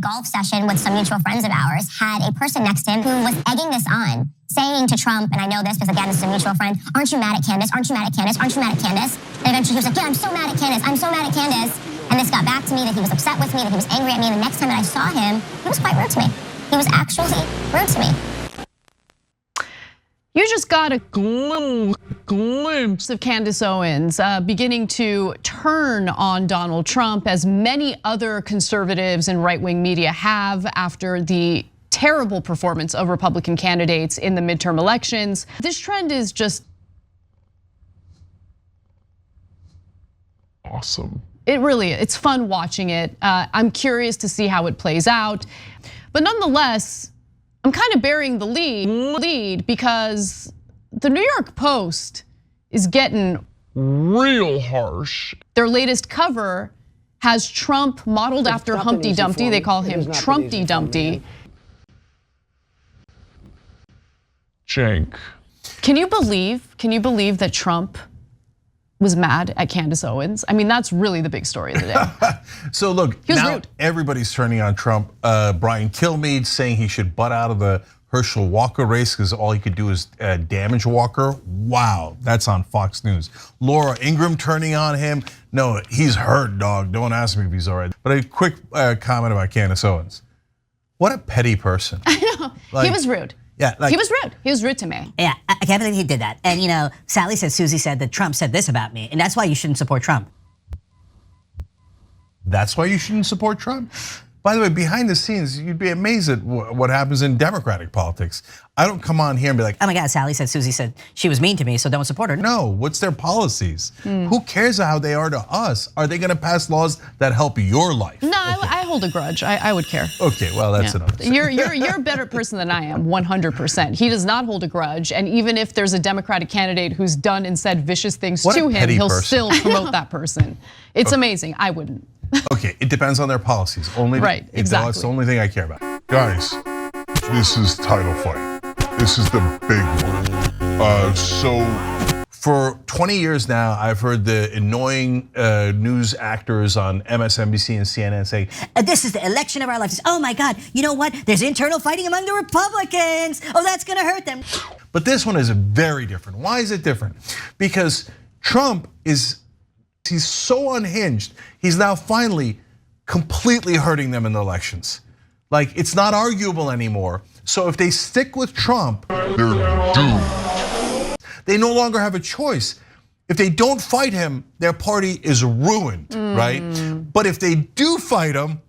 golf session with some mutual friends of ours, had a person next to him who was egging this on, saying to Trump, and I know this because, again, this is a mutual friend, aren't you mad at Candace? Aren't you mad at Candace? Aren't you mad at Candace? And eventually he was like, yeah, I'm so mad at Candace. I'm so mad at Candace. And this got back to me that he was upset with me, that he was angry at me. And the next time that I saw him, he was quite rude to me. He was actually rude to me. You just got a glimpse of Candace Owens beginning to turn on Donald Trump, as many other conservatives and right-wing media have after the terrible performance of Republican candidates in the midterm elections. This trend is just awesome. It really is. It's fun watching it. I'm curious to see how it plays out. But nonetheless, I'm kind of bearing the lead because the New York Post is getting real harsh. Their latest cover has Trump modeled after Humpty Dumpty. They call him Trumpty Dumpty. Cenk. Can you believe that Trump was mad at Candace Owens? I mean, that's really the big story of the day. So look, now everybody's turning on Trump. Brian Kilmeade saying he should butt out of the Herschel Walker race because all he could do is damage Walker. Wow, that's on Fox News. Laura Ingraham turning on him. No, he's hurt, dog. Don't ask me if he's all right. But a quick comment about Candace Owens. What a petty person. I know, he was rude. Yeah, he was rude. He was rude to me. Yeah, I can't believe he did that. And Sally said, Susie said that Trump said this about me, and that's why you shouldn't support Trump. That's why you shouldn't support Trump? By the way, behind the scenes, you'd be amazed at what happens in Democratic politics. I don't come on here and be like, oh my God, Sally said, Susie said she was mean to me, so don't support her. No, what's their policies? Who cares how they are to us? Are they gonna pass laws that help your life? No, okay. I hold a grudge, I would care. Okay, well, that's enough. You're a better person than I am, 100%. He does not hold a grudge, and even if there's a Democratic candidate who's done and said vicious things to him, he'll still promote that person. It's amazing, I wouldn't. Okay, it depends on their policies. Right, exactly. That's the only thing I care about. Guys, this is title fight. This is the big one. So for 20 years now, I've heard the annoying news actors on MSNBC and CNN say, this is the election of our lives. Oh my God, you know what? There's internal fighting among the Republicans. Oh, that's gonna hurt them. But this one is very different. Why is it different? Because Trump he's so unhinged. He's now finally completely hurting them in the elections. Like, it's not arguable anymore. So if they stick with Trump, they're doomed. They no longer have a choice. If they don't fight him, their party is ruined, right? But if they do fight him,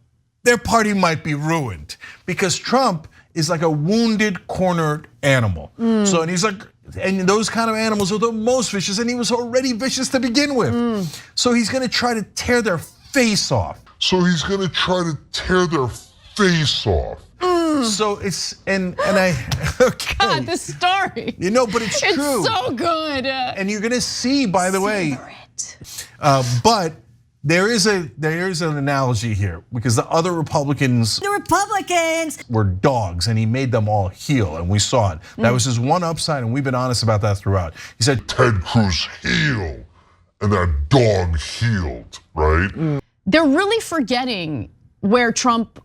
their party might be ruined because Trump is like a wounded, cornered animal. So, and he's like, and those kind of animals are the most vicious, and he was already vicious to begin with. So he's gonna try to tear their face off. So it's, and I, okay. God, this story. You know, but it's true. It's so good. And you're gonna see, by the way, but there is an analogy here because the other Republicans were dogs, and he made them all heel, and we saw it. That was his one upside, and we've been honest about that throughout. He said, Ted Cruz heel, and that dog healed, right? They're really forgetting where Trump,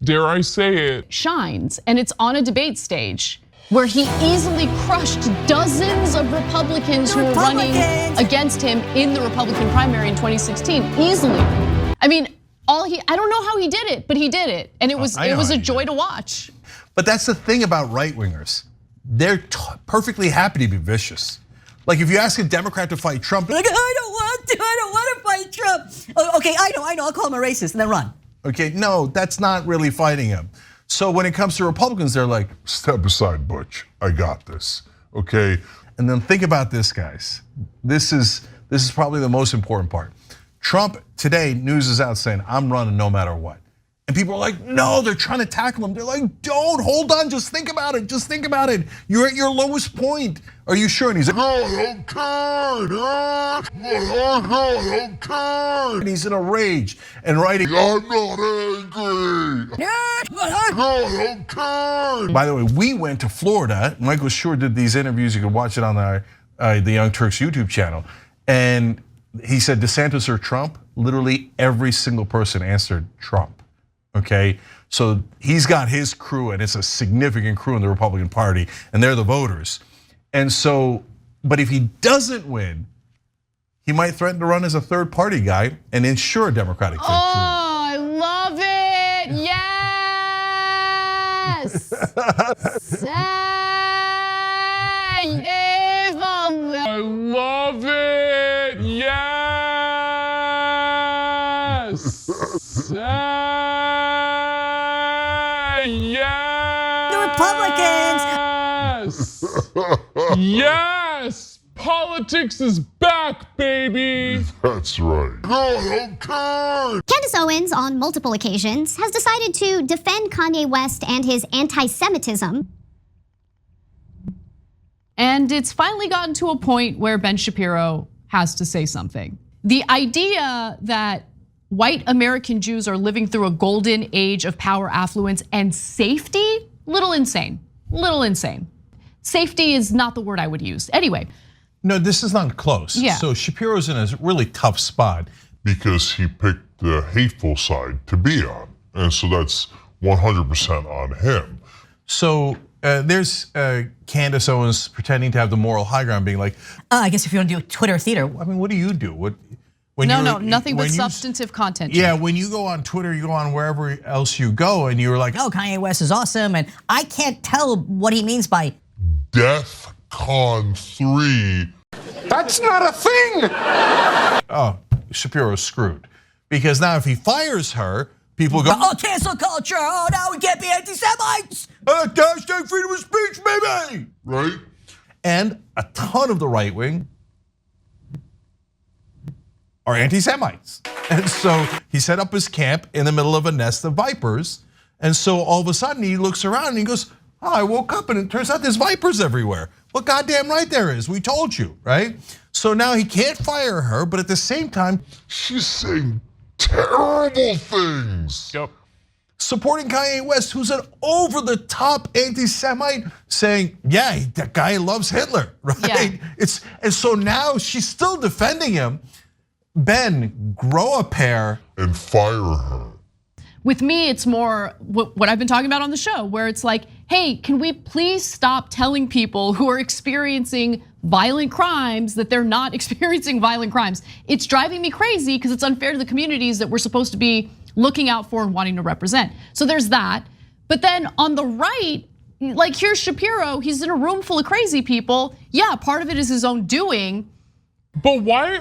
dare I say it, shines, and it's on a debate stage where he easily crushed dozens of Republicans who were running against him in the Republican primary in 2016, easily. I mean, I don't know how he did it, but he did it, and it was a joy to watch. But that's the thing about right-wingers. They're perfectly happy to be vicious. Like if you ask a Democrat to fight Trump, like, I don't want to fight Trump. Okay, I know, I'll call him a racist and then run. Okay, no, that's not really fighting him. So when it comes to Republicans, they're like, step aside, Butch, I got this, okay? And then think about this, guys. This is probably the most important part. Trump, today, news is out saying, I'm running no matter what. And people are like, no, they're trying to tackle him. They're like, don't, hold on, just think about it, just think about it. You're at your lowest point. Are you sure? And he's like, I don't care. And he's in a rage and writing, I'm not angry. I don't care. By the way, we went to Florida. Michael Schur did these interviews. You can watch it on the Young Turks YouTube channel. And he said, DeSantis or Trump? Literally every single person answered Trump. okay? So he's got his crew, and it's a significant crew in the Republican Party, and they're the voters. And so, but if he doesn't win, he might threaten to run as a third party guy and ensure Democratic victory. Oh, I love it. Yes. I love it. Yes. The Republicans. Yes! Politics is back, baby! That's right. God, okay. Candace Owens, on multiple occasions, has decided to defend Kanye West and his anti-Semitism. And it's finally gotten to a point where Ben Shapiro has to say something. The idea that white American Jews are living through a golden age of power, affluence, and safety, little insane. Safety is not the word I would use. Anyway. No, this is not close. Yeah. So Shapiro's in a really tough spot. Because he picked the hateful side to be on. And so that's 100% on him. So there's Candace Owens pretending to have the moral high ground, being like, I guess if you want to do Twitter theater. I mean, what do you do? Nothing but substantive content. Yeah, when you go on Twitter, you go on wherever else you go, and you're like, Oh, Kanye West is awesome, and I can't tell what he means by DEFCON 3. That's not a thing. oh, Shapiro's screwed. Because now if he fires her, people go, oh, cancel culture. Oh, now we can't be anti-Semites. hashtag freedom of speech, baby. Right? And a ton of the right wing are anti-Semites. And so he set up his camp in the middle of a nest of vipers. And so all of a sudden he looks around and he goes, oh, I woke up and it turns out there's vipers everywhere. Well, goddamn right there is, we told you, right? So now he can't fire her, but at the same time, she's saying terrible things. Yep. supporting Kanye West, who's an over-the-top anti-Semite, saying, yeah, that guy loves Hitler, right? Yeah. And so now she's still defending him. Ben, grow a pair. And fire her. With me, it's more what I've been talking about on the show, where it's like, hey, can we please stop telling people who are experiencing violent crimes that they're not experiencing violent crimes? It's driving me crazy because it's unfair to the communities that we're supposed to be looking out for and wanting to represent. So there's that. But then on the right, like here's Shapiro, he's in a room full of crazy people. Yeah, part of it is his own doing. But why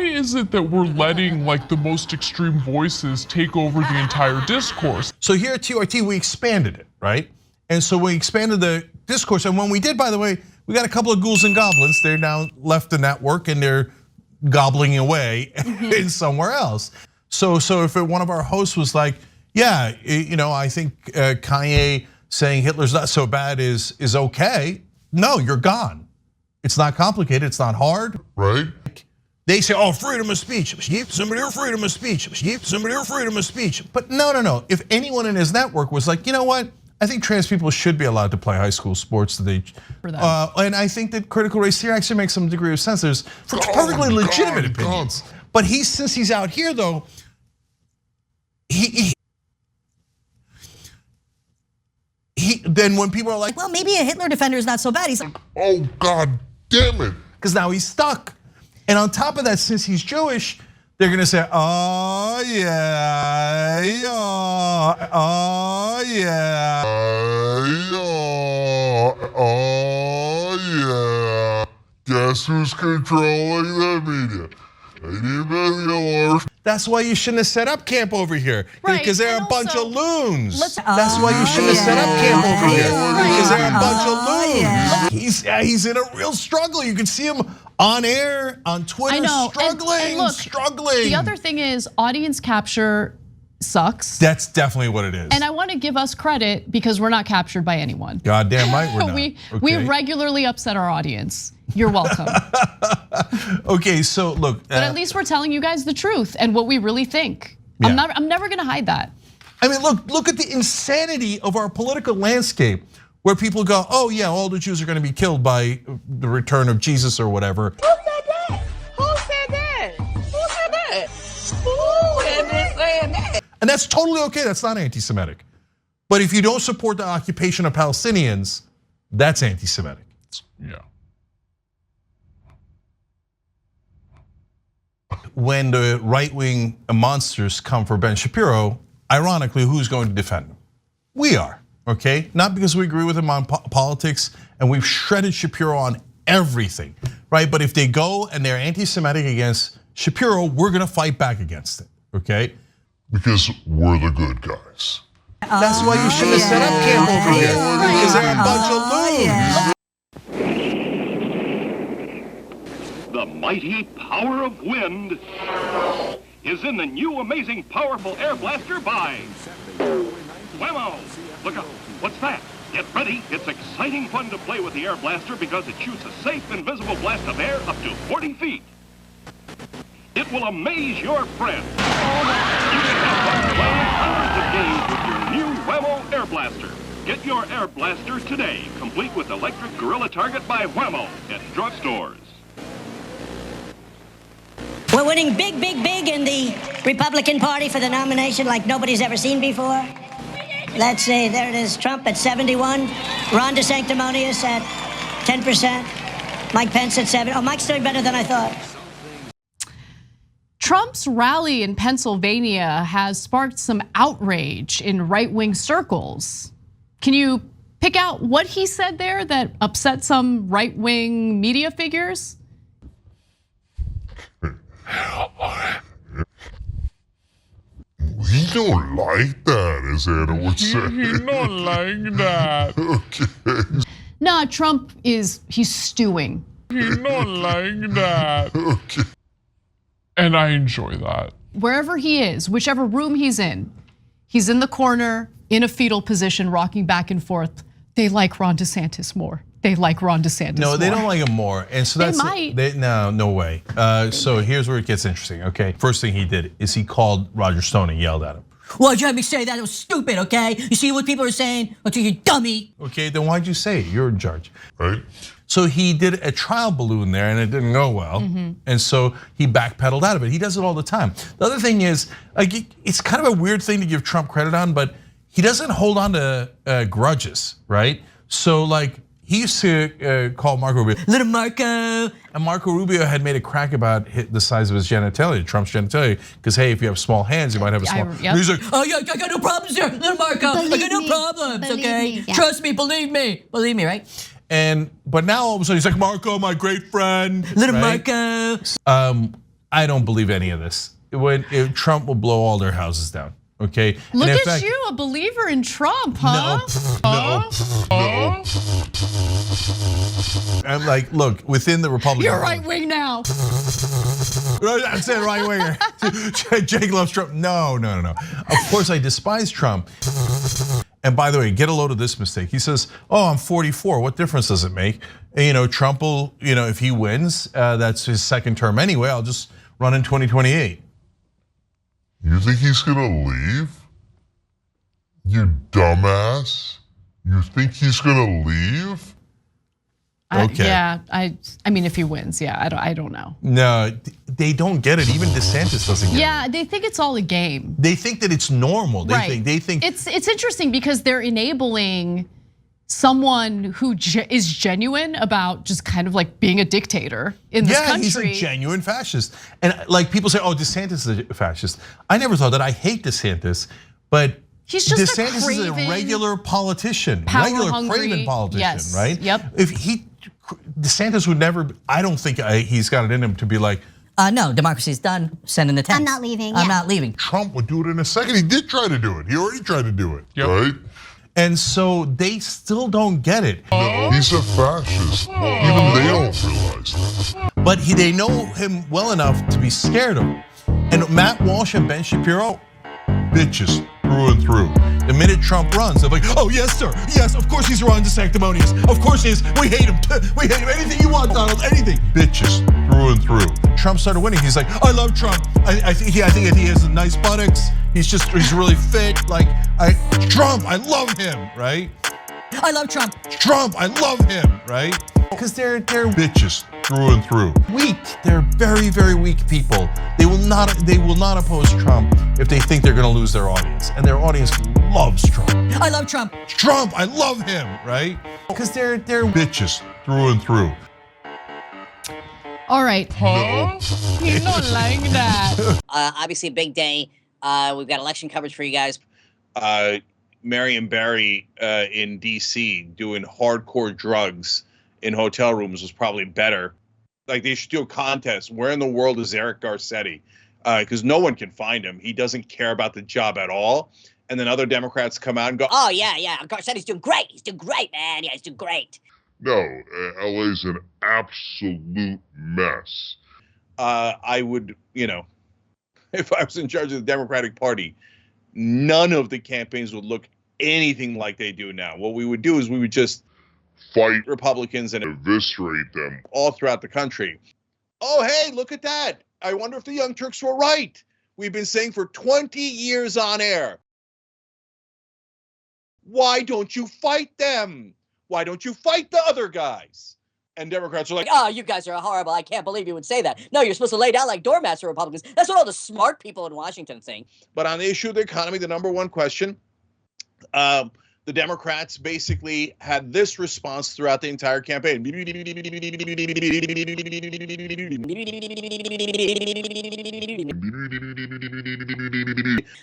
is it that we're letting like the most extreme voices take over the entire discourse? So here at TYT, we expanded it, right? And so we expanded the discourse. And when we did, by the way, we got a couple of ghouls and goblins. They're now left the network and they're gobbling away in somewhere else. So if one of our hosts was like, yeah, I think Kanye saying Hitler's not so bad is okay. No, you're gone. It's not complicated, it's not hard. Right? They say, oh, freedom of speech. Somebody or freedom of speech. Somebody or freedom of speech. But no. If anyone in his network was like, you know what? I think trans people should be allowed to play high school sports. And I think that critical race theory actually makes some degree of sense. There's perfectly legitimate opinions. But since he's out here though, then when people are like, well, maybe a Hitler defender is not so bad. He's like, oh, God damn it. Because now he's stuck. And on top of that, since he's Jewish, they're gonna say, oh yeah. Guess who's controlling the media? That's why you shouldn't have set up camp over here, because they're a bunch of loons. That's why you shouldn't have set up camp over here, because they're a bunch of loons. He's in a real struggle. You can see him on air, on Twitter, struggling. The other thing is audience capture sucks. That's definitely what it is. And I want to give us credit because we're not captured by anyone. Goddamn right we're not. We regularly upset our audience. You're welcome. Okay, so look. But at least we're telling you guys the truth and what we really think. I'm never gonna hide that. I mean, look at the insanity of our political landscape where people go, oh yeah, all the Jews are gonna be killed by the return of Jesus or whatever. Who said that? Who said that? Who said that? Who has been saying that? And that's totally okay, that's not anti-Semitic. But if you don't support the occupation of Palestinians, that's anti-Semitic. Yeah. When the right-wing monsters come for Ben Shapiro, ironically, who's going to defend him? We are, okay? Not because we agree with him on politics, and we've shredded Shapiro on everything, right? But if they go and they're anti-Semitic against Shapiro, we're gonna fight back against it, okay? Because we're the good guys. That's why you shouldn't have set up camp over here, because they're a bunch of loons. The mighty power of wind is in the new amazing powerful air blaster by Whammo. Look out, what's that? Get ready, it's exciting fun to play with the air blaster because it shoots a safe, invisible blast of air up to 40 feet. It will amaze your friends. You can have fun playing hundreds of games with your new Whammo air blaster. Get your air blaster today, complete with electric gorilla target by Whammo at drugstores. We're winning big in the Republican Party for the nomination like nobody's ever seen before. Let's see, there it is, Trump at 71, Ron DeSanctimonious at 10%, Mike Pence at 7. Oh, Mike's doing better than I thought. Trump's rally in Pennsylvania has sparked some outrage in right-wing circles. Can you pick out what he said there that upset some right-wing media figures? He don't like that, as Anna would say. He don't like that. Okay. Nah, Trump he's stewing. He don't like that. Okay. And I enjoy that. Wherever he is, whichever room he's in the corner in a fetal position, rocking back and forth. They like Ron DeSantis more. They like Ron DeSantis more. No, they don't like him more, and so that's might. No way. So here's where it gets interesting. Okay, first thing he did is he called Roger Stone and yelled at him. Why'd you have me say that? It was stupid, okay? You see what people are saying? Okay, you dummy. Okay, then why'd you say it? You're in charge. Right? So he did a trial balloon there and it didn't go well. And so he backpedaled out of it. He does it all the time. The other thing is, like, it's kind of a weird thing to give Trump credit on, but he doesn't hold on to grudges, right? So like, he used to call Marco Rubio Little Marco. And Marco Rubio had made a crack about the size of his genitalia, Trump's genitalia, because hey, if you have small hands, you might have a small. Yep. He's like, Oh yeah, I got no problems there, Little Marco. I got no problems, okay? Trust me, believe me, right? But now all of a sudden he's like, Marco, my great friend. Little right? Marco. I don't believe any of this. Trump will blow all their houses down. Okay. Look at you, a believer in Trump, huh? No. I'm like, look, within the Republican. You're right wing now. I'm saying right winger. Jake loves Trump. No. Of course, I despise Trump. And by the way, get a load of this mistake. He says, "Oh, I'm 44. What difference does it make?" And, Trump will, if he wins, that's his second term anyway. I'll just run in 2028. You think he's gonna leave? You dumbass. You think he's gonna leave? Okay. Yeah, I mean, if he wins, yeah, I don't know. No, they don't get it. Even DeSantis doesn't get it. Yeah, they think it's all a game. They think that it's normal. They think it's interesting because they're enabling someone who is genuine about just kind of like being a dictator in this country. Yeah, he's a genuine fascist. And like people say, oh, DeSantis is a fascist. I never thought that. I hate DeSantis, but he's just DeSantis is a regular politician, regular craven politician, right? Yep. DeSantis would never, I don't think he's got it in him to be like, no, democracy's done. Send in the tanks. I'm not leaving. I'm not leaving. Trump would do it in a second. He did try to do it. He already tried to do it, right? And so they still don't get it. No, he's a fascist. Even they don't realize that. But they know him well enough to be scared of him. And Matt Walsh and Ben Shapiro, bitches through and through. The minute Trump runs, they're like, oh yes sir, yes, of course he's Ron DeSanctimonious. Of course he is, we hate him, anything you want, Donald, anything. Bitches through and through. Trump started winning, he's like, I love Trump. I think he has nice buttocks. He's really fit, Trump, I love him, right? I love Trump. Trump, I love him, right? Because they're bitches through and through. Weak. They're very, very weak people. They will not oppose Trump if they think they're going to lose their audience. And their audience loves Trump. I love Trump. Trump, I love him, right? Because they're bitches through and through. All right. Huh? You don't like that. Obviously a big day. We've got election coverage for you guys. Marion Barry in DC doing hardcore drugs in hotel rooms was probably better. Like, they should do a contest. Where in the world is Eric Garcetti? Because no one can find him. He doesn't care about the job at all. And then other Democrats come out and go, Oh, yeah. Garcetti's doing great. He's doing great, man. Yeah, he's doing great. No, LA's an absolute mess. I would, if I was in charge of the Democratic Party, none of the campaigns would look anything like they do now. What we would do is we would just Fight Republicans and eviscerate them. all throughout the country. Oh, hey, look at that. I wonder if the Young Turks were right. We've been saying for 20 years on air. Why don't you fight them? Why don't you fight the other guys? And Democrats are like, Oh, you guys are horrible. I can't believe you would say that. No, you're supposed to lay down like doormats for Republicans. That's what all the smart people in Washington think. but on the issue of the economy, the number one question, the Democrats basically had this response throughout the entire campaign.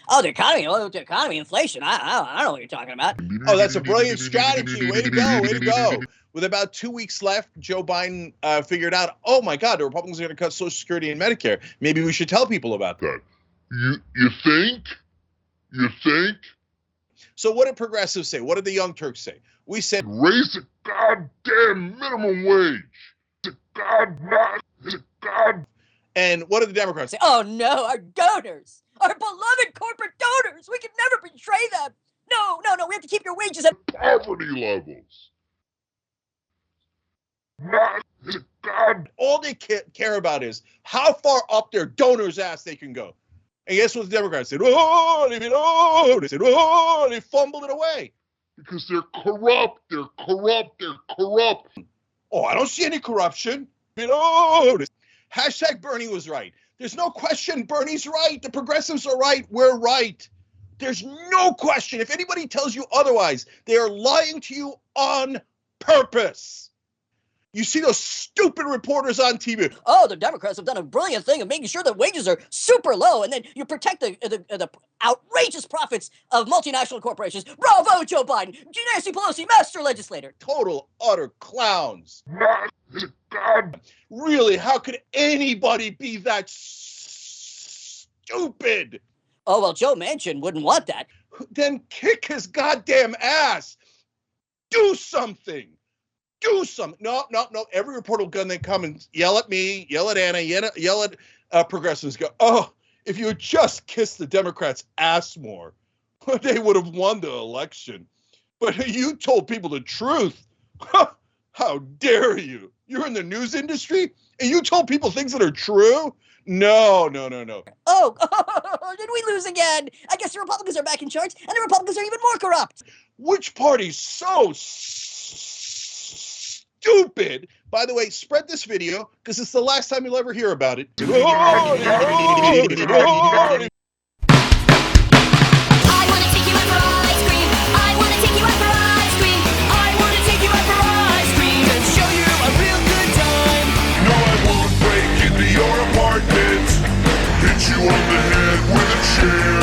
Oh, the economy, inflation. I don't know what you're talking about. Oh, that's a brilliant strategy. Way to go, way to go. With about 2 weeks left, Joe Biden figured out, oh my God, the Republicans are going to cut Social Security and Medicare. Maybe we should tell people about that. You think? You think? So what did progressives say? What did the Young Turks say? We said, Raise the goddamn minimum wage. and what did the Democrats say? Oh no, our donors, our beloved corporate donors. We can never betray them. No, we have to keep your wages at Poverty levels. All they care about is how far up their donors' ass they can go. And guess what the Democrats said? Oh, they said, oh, they fumbled it away. Because they're corrupt. They're corrupt. They're corrupt. Oh, I don't see any corruption. Oh, hashtag Bernie was right. There's no question Bernie's right. The progressives are right. We're right. There's no question. If anybody tells you otherwise, they are lying to you on purpose. You see those stupid reporters on TV. Oh, the Democrats have done a brilliant thing of making sure that wages are super low, and then you protect the outrageous profits of multinational corporations. Bravo, Joe Biden, Nancy Pelosi, master legislator. Total, utter clowns. Really, how could anybody be that stupid? Oh, well, Joe Manchin wouldn't want that. Then kick his goddamn ass. Do something. Do something. No. Every reporter will then come and yell at me, yell at Anna, yell at progressives. Go, oh, if you had just kissed the Democrats' ass more, they would have won the election. But you told people the truth. How dare you? You're in the news industry and you told people things that are true? No. Oh, did we lose again? I guess the Republicans are back in charge, and the Republicans are even more corrupt. Which party's so stupid? By the way, spread this video because it's the last time you'll ever hear about it. You on the head with a chair.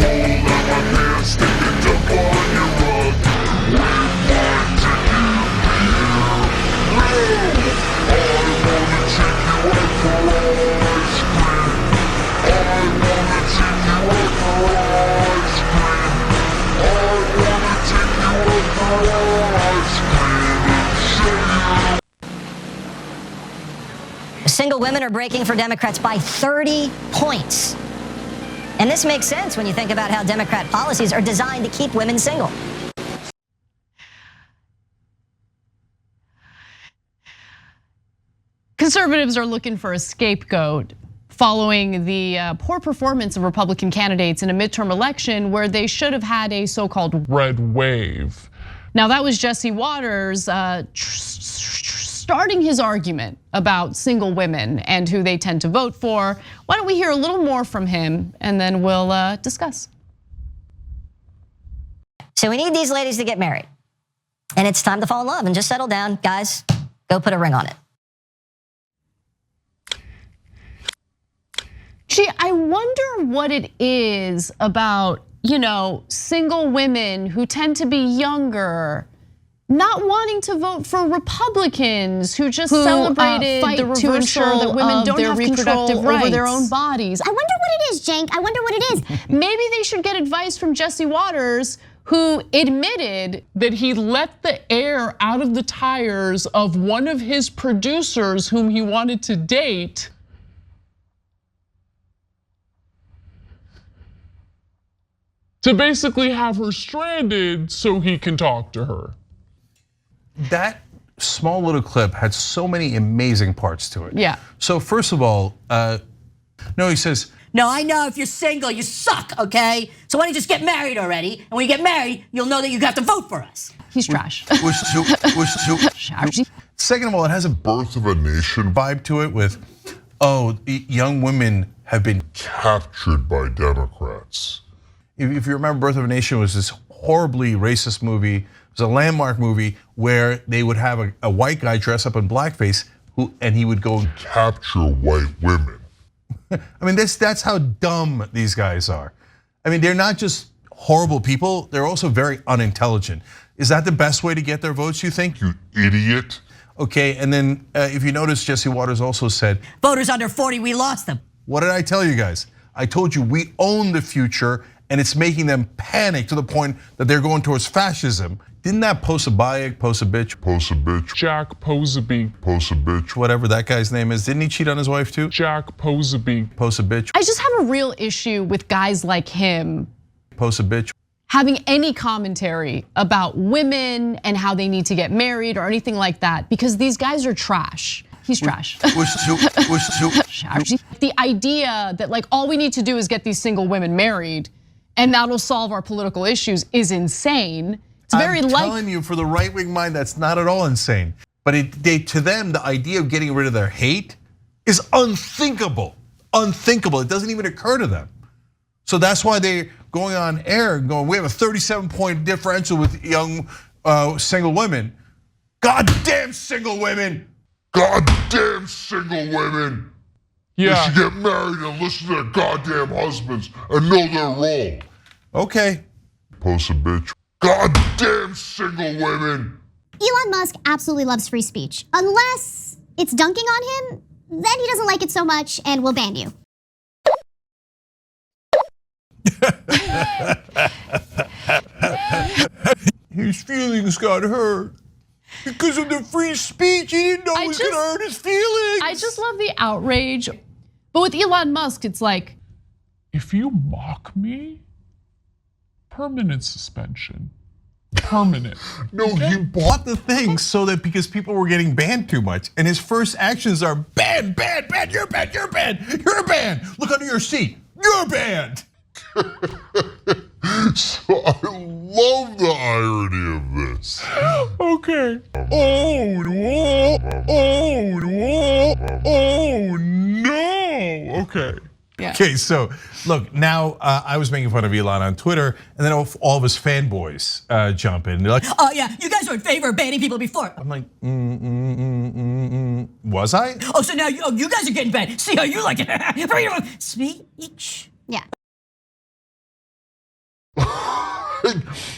Pull down my pants, stick it up on your rug. With my ticket beer. No, I wanna take you out for ice cream. I wanna take you out for ice cream. I wanna take you out for ice cream and show you. Single women are breaking for Democrats by 30 points. And this makes sense when you think about how Democrat policies are designed to keep women single. Conservatives are looking for a scapegoat following the poor performance of Republican candidates in a midterm election where they should have had a so-called red wave. Now that was Jesse Waters starting his argument about single women and who they tend to vote for. Why don't we hear a little more from him and then we'll discuss. So we need these ladies to get married. And it's time to fall in love and just settle down. Guys, go put a ring on it. Gee, I wonder what it is about, single women who tend to be younger, not wanting to vote for Republicans who just celebrated fight the reversal to ensure that women don't have control over their own bodies. I wonder what it is, Cenk. I wonder what it is. Maybe they should get advice from Jesse Waters, who admitted that he let the air out of the tires of one of his producers whom he wanted to date. To basically have her stranded so he can talk to her. That small little clip had so many amazing parts to it. Yeah. So first of all, he says, No, I know if you're single, you suck, okay? So why don't you just get married already? And when you get married, you'll know that you have to vote for us. He's trash. Second of all, it has a Birth of a Nation vibe to it with, young women have been captured by Democrats. If you remember, Birth of a Nation was this horribly racist movie. It was a landmark movie where they would have a white guy dress up in blackface and he would go and capture white women. I mean, that's how dumb these guys are. I mean, they're not just horrible people, they're also very unintelligent. Is that the best way to get their votes, you think? You idiot. Okay, and then if you notice, Jesse Waters also said, voters under 40, we lost them. What did I tell you guys? I told you we own the future, and it's making them panic to the point that they're going towards fascism. Didn't that Posobiec, Posabitch, Jack Posabitch, whatever that guy's name is, didn't he cheat on his wife too? Jack Posabitch. I just have a real issue with guys like him Posabitch having any commentary about women and how they need to get married or anything like that, because these guys are trash. He's trash. The idea that all we need to do is get these single women married and that'll solve our political issues is insane. It's very I'm telling you, for the right-wing mind, that's not at all insane. But to them, the idea of getting rid of their hate is unthinkable. Unthinkable. It doesn't even occur to them. So that's why they're going on air and going, we have a 37-point differential with young single women. Goddamn single women. Goddamn single women. Yeah. They should get married and listen to their goddamn husbands and know their role. Okay. Posabitch. Goddamn single women. Elon Musk absolutely loves free speech. Unless it's dunking on him, then he doesn't like it so much and will ban you. His feelings got hurt. Because of the free speech, he didn't know it was gonna hurt his feelings. I just love the outrage. But with Elon Musk, it's like, if you mock me, permanent suspension. Permanent. No, he bought the thing so that because people were getting banned too much. And his first actions are ban, you're banned, you're banned. Look under your seat, you're banned. So I love the irony of this. Okay. Oh no. Okay. Yeah. Okay, so look, now I was making fun of Elon on Twitter, and then all of his fanboys jump in. They're like, oh yeah, you guys were in favor of banning people before. I'm like, was I? Oh, so now you guys are getting banned. See how you like it. Freedom of speech. Yeah.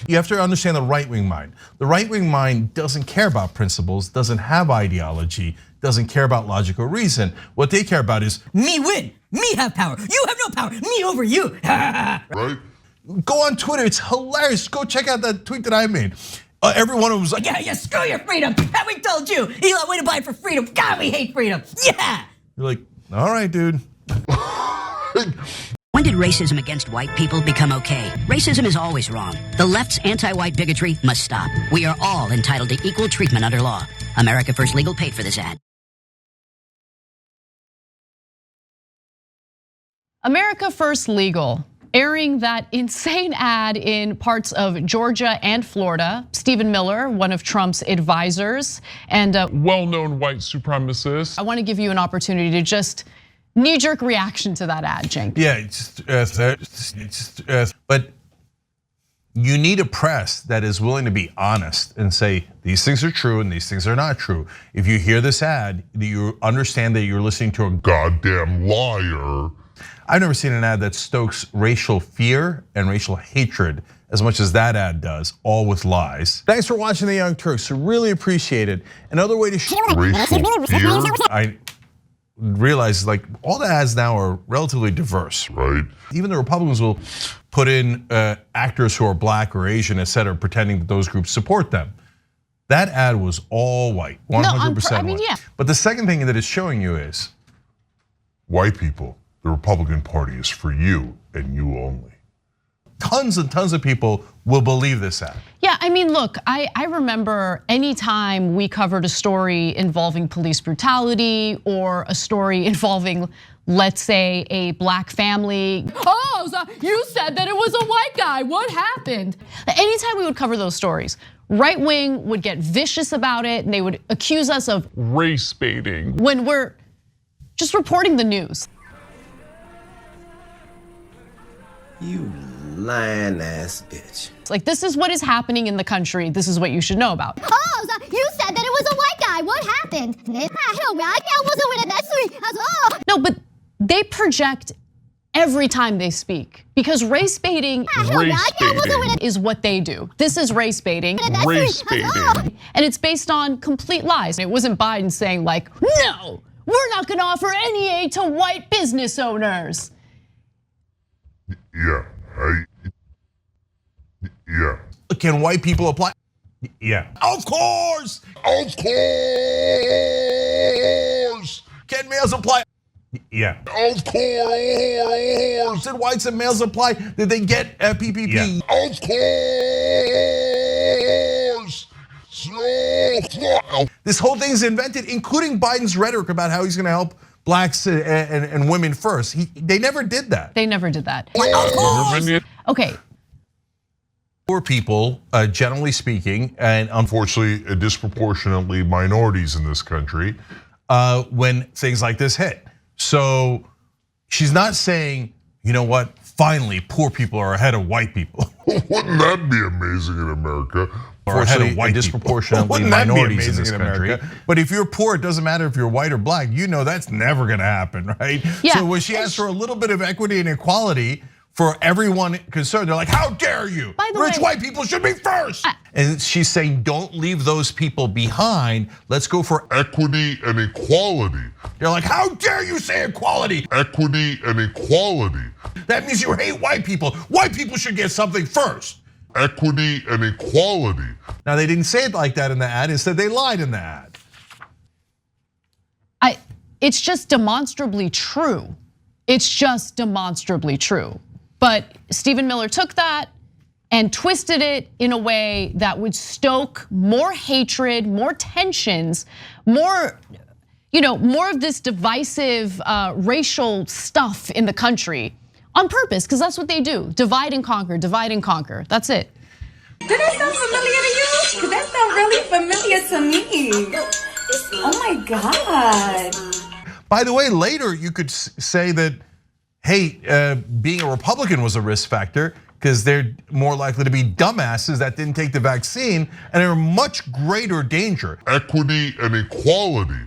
You have to understand the right-wing mind. The right-wing mind doesn't care about principles, doesn't have ideology, doesn't care about logical reason. What they care about is me win, me have power, you have no power, me over you. Right? Go on Twitter, it's hilarious. Go check out that tweet that I made. Every one of them was like, yeah, screw your freedom. Have we told you? Elon, way to buy for freedom. God, we hate freedom. Yeah. You're like, all right, dude. When did racism against white people become okay? Racism is always wrong. The left's anti-white bigotry must stop. We are all entitled to equal treatment under law. America First Legal paid for this ad. America First Legal. airing that insane ad in parts of Georgia and Florida. Stephen Miller, one of Trump's advisors and well-known white supremacist. I want to give you an opportunity to just knee-jerk reaction to that ad, Cenk. Yeah, but you need a press that is willing to be honest and say these things are true and these things are not true. If you hear this ad, you understand that you're listening to a goddamn liar. I've never seen an ad that stokes racial fear and racial hatred as much as that ad does, all with lies. Thanks for watching The Young Turks, really appreciate it. Another way to Racial fear? I realize like all the ads now are relatively diverse. Right. Even the Republicans will put in actors who are black or Asian, et cetera, pretending that those groups support them. That ad was all white, 100% white. Yeah. But the second thing that it's showing you is White people, the Republican Party is for you and you only. Tons and tons of people will believe this ad. Yeah, I mean, look, I remember anytime we covered a story involving police brutality or a story involving, let's say, a black family. Oh, so you said that it was a white guy, what happened? Anytime we would cover those stories, right wing would get vicious about it and they would accuse us of race baiting when we're just reporting the news. You lying ass bitch. It's like, this is what is happening in the country. This is what you should know about. Oh, so you said that it was a white guy. What happened? I wasn't with it. That's No, but they project every time they speak because race baiting is what they do. This is race baiting. Race baiting. And it's based on complete lies. It wasn't Biden saying like, no, we're not gonna offer any aid to white business owners. Yeah, yeah. Can white people apply? Yeah. Of course. Of course. Can males apply? Yeah. Of course. Did whites and males apply? Did they get PPP? Yeah. Of course. This whole thing is invented, including Biden's rhetoric about how he's gonna help blacks and women first. They never did that. They never did that. Okay. Poor people, generally speaking, and unfortunately disproportionately minorities in this country, when things like this hit. So she's not saying, you know what, finally poor people are ahead of white people. Wouldn't that be amazing in America? Or ahead of white disproportionately minorities in this country. America? But if you're poor, it doesn't matter if you're white or black. You know that's never gonna happen, right? Yeah. So when she asked for a little bit of equity and equality for everyone concerned, they're like, how dare you? By the Rich way, white people should be first. And she's saying, don't leave those people behind. Let's go for equity and equality. They're like, how dare you say equality? Equity and equality. That means you hate white people. White people should get something first. Equity and equality. Now they didn't say it like that in the ad. Instead, they lied in the ad. It's just demonstrably true. It's just demonstrably true. But Stephen Miller took that and twisted it in a way that would stoke more hatred, more tensions, more of this divisive racial stuff in the country on purpose, because that's what they do. Divide and conquer, divide and conquer. That's it. Did that sound familiar to you? Because that sounds really familiar to me. Oh my God. By the way, later you could say that, hey, being a Republican was a risk factor because they're more likely to be dumbasses that didn't take the vaccine and are in much greater danger. Equity and equality.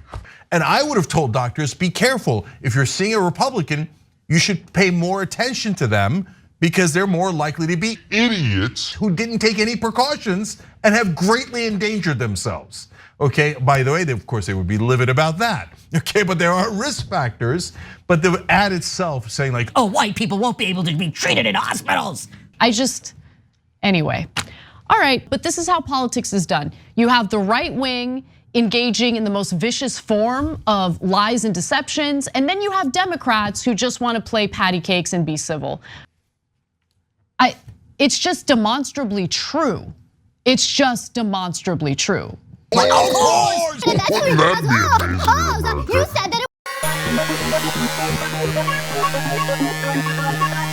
And I would have told doctors, be careful. If you're seeing a Republican, you should pay more attention to them because they're more likely to be idiots who didn't take any precautions and have greatly endangered themselves. Okay, by the way, of course, they would be livid about that. Okay, but there are risk factors. But the ad itself saying like, oh, white people won't be able to be treated in hospitals. Anyway. All right, but this is how politics is done. You have the right wing engaging in the most vicious form of lies and deceptions, and then you have Democrats who just want to play patty cakes and be civil. It's just demonstrably true. It's just demonstrably true. Of course! Wouldn't that be amazing in America? You said that it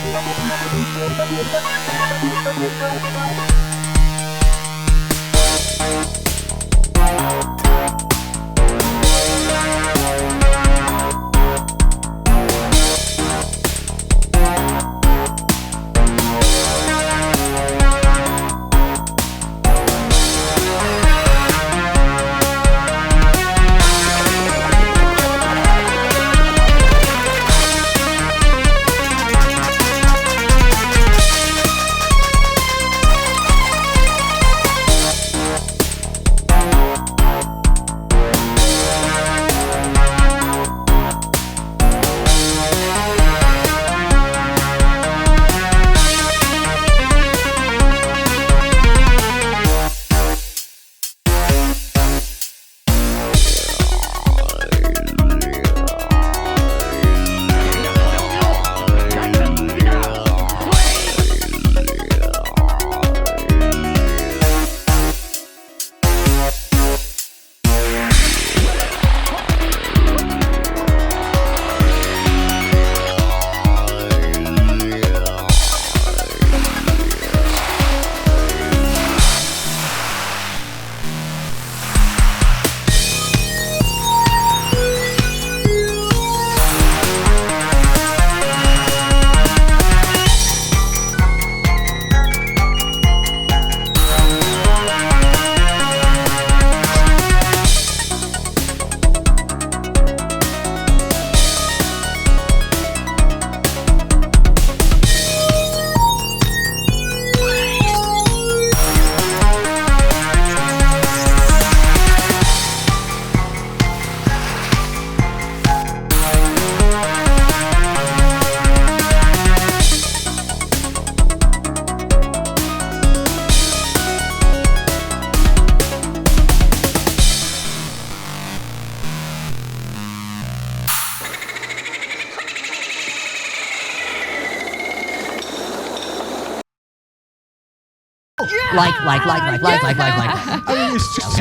Like. I mean, it's just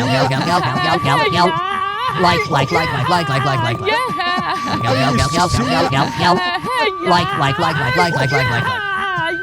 Like.